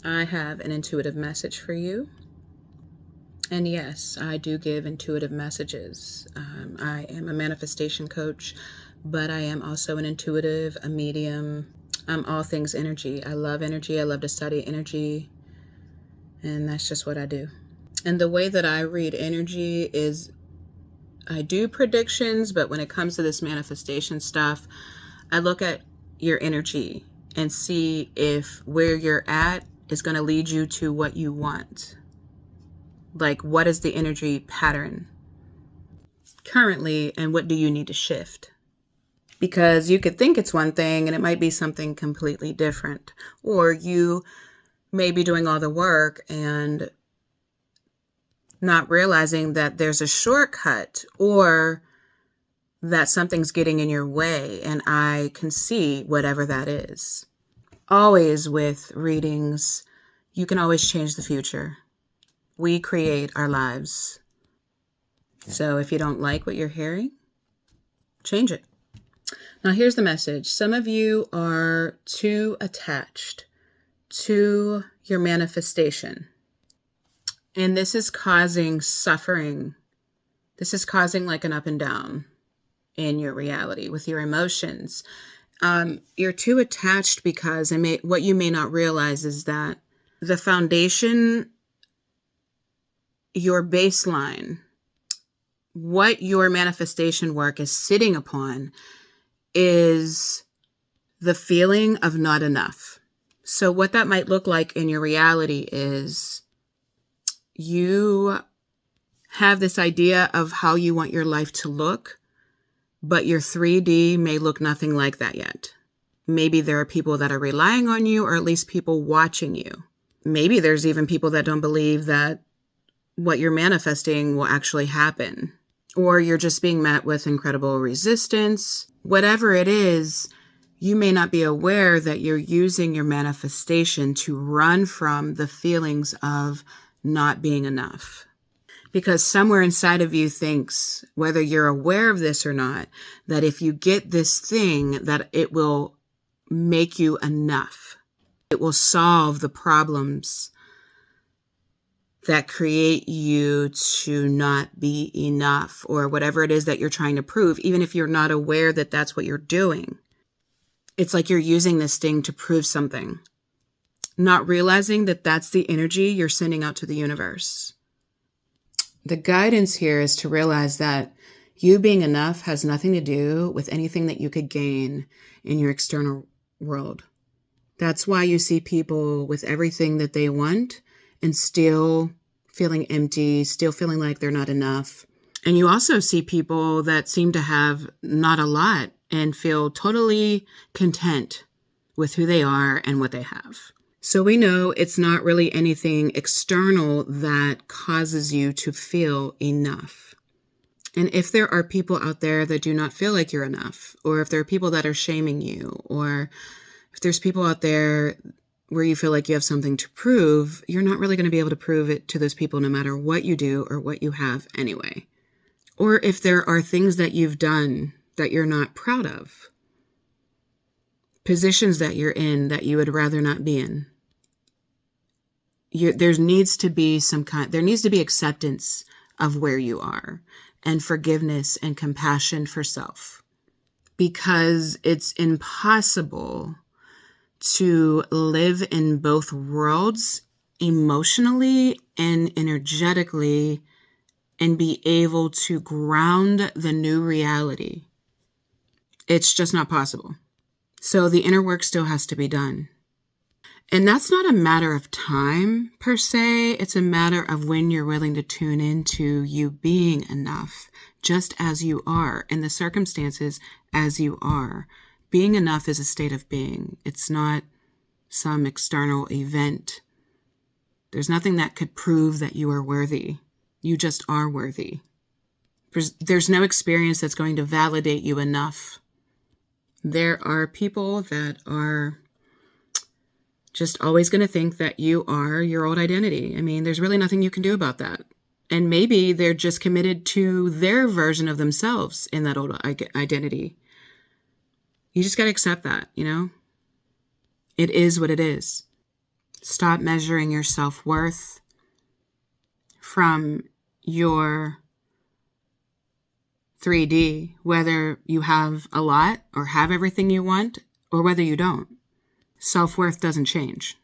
I have an intuitive message for you. And yes, I do give intuitive messages. I am a manifestation coach, but I am also an intuitive, a medium. I'm all things energy. I love energy. I love to study energy. And that's just what I do. And the way that I read energy is I do predictions, but when it comes to this manifestation stuff, I look at your energy and see if where you're at is going to lead you to what you want. Like, what is the energy pattern currently, and what do you need to shift? Because you could think it's one thing and it might be something completely different. Or you may be doing all the work and not realizing that there's a shortcut, or that something's getting in your way, and I can see whatever that is. Always with readings, you can always change the future. We create our lives. So if you don't like what you're hearing, change it. Now, here's the message. Some of you are too attached to your manifestation, and this is causing suffering. This is causing like an up and down in your reality with your emotions. You're too attached because what you may not realize is that the foundation, your baseline, what your manifestation work is sitting upon is the feeling of not enough. So what that might look like in your reality is you have this idea of how you want your life to look, but your 3D may look nothing like that yet. Maybe there are people that are relying on you, or at least people watching you. Maybe there's even people that don't believe that what you're manifesting will actually happen. Or you're just being met with incredible resistance. Whatever it is, you may not be aware that you're using your manifestation to run from the feelings of not being enough. Because somewhere inside of you thinks, whether you're aware of this or not, that if you get this thing, that it will make you enough. It will solve the problems that create you to not be enough, or whatever it is that you're trying to prove, even if you're not aware that that's what you're doing. It's like you're using this thing to prove something, not realizing that that's the energy you're sending out to the universe. The guidance here is to realize that you being enough has nothing to do with anything that you could gain in your external world. That's why you see people with everything that they want and still feeling empty, still feeling like they're not enough. And you also see people that seem to have not a lot and feel totally content with who they are and what they have. So we know it's not really anything external that causes you to feel enough. And if there are people out there that do not feel like you're enough, or if there are people that are shaming you, or if there's people out there where you feel like you have something to prove, you're not really going to be able to prove it to those people no matter what you do or what you have anyway. Or if there are things that you've done that you're not proud of, positions that you're in that you would rather not be in. There needs to be acceptance of where you are, and forgiveness and compassion for self, because it's impossible to live in both worlds emotionally and energetically and be able to ground the new reality. It's just not possible. So the inner work still has to be done. And that's not a matter of time per se. It's a matter of when you're willing to tune into you being enough, just as you are, in the circumstances as you are. Being enough is a state of being. It's not some external event. There's nothing that could prove that you are worthy. You just are worthy. There's no experience that's going to validate you enough. There are people that are just always going to think that you are your old identity. I mean, there's really nothing you can do about that. And maybe they're just committed to their version of themselves in that old identity. You just got to accept that, you know? It is what it is. Stop measuring your self-worth from your 3D, whether you have a lot or have everything you want or whether you don't. Self-worth doesn't change.